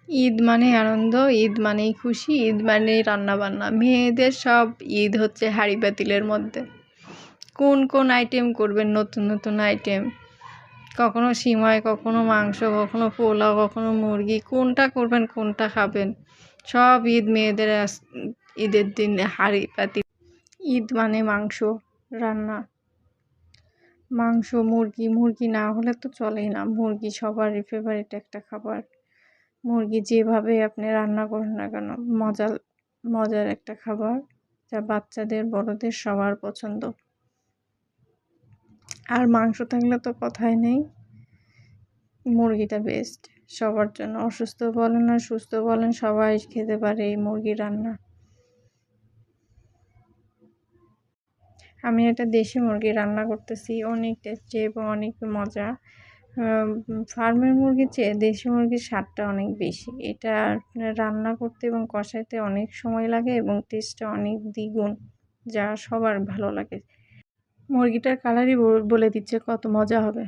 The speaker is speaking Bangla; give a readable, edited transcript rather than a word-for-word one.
ঈদ মানে আনন্দ, ঈদ মানেই খুশি, ঈদ মানেই রান্নাবান্না। মেয়েদের সব ঈদ হচ্ছে হাঁড়ি পাতিলের মধ্যে। কোন কোন আইটেম করবেন? নতুন নতুন আইটেম, কখনো সিমাই, কখনো মাংস, কখনো পোলাও, কখনো মুরগি। কোনটা করবেন, কোনটা খাবেন? সব ঈদ মেয়েদের ঈদের দিন হাঁড়ি পাতিল। ঈদ মানে মাংস রান্না, মাংস, মুরগি। মুরগি না হলে তো চলেই না। মুরগি সবারই ফেভারিট একটা খাবার। মুরগি যেভাবে আপনি রান্না করেন না কেন, মজার একটা খাবার, যা বাচ্চাদের বড়দের সবার পছন্দ। আর মাংস থাকলে তো কথাই নেই, মুরগিটা বেস্ট সবার জন্য। অসুস্থ বলেন আর সুস্থ বলেন, সবাই খেতে পারে এই মুরগি রান্না। আমি এটা দেশি মুরগি রান্না করতেছি, অনেক টেস্টি এবং অনেক মজা। ফার্মের মুরগির চেয়ে দেশি মুরগির স্বাদটা অনেক বেশি। এটা রান্না করতে এবং কষাইতে অনেক সময় লাগে এবং টেস্টটা অনেক দ্বিগুণ, যা সবার ভালো লাগে। মুরগিটার কালারই বলে দিচ্ছে কত মজা হবে।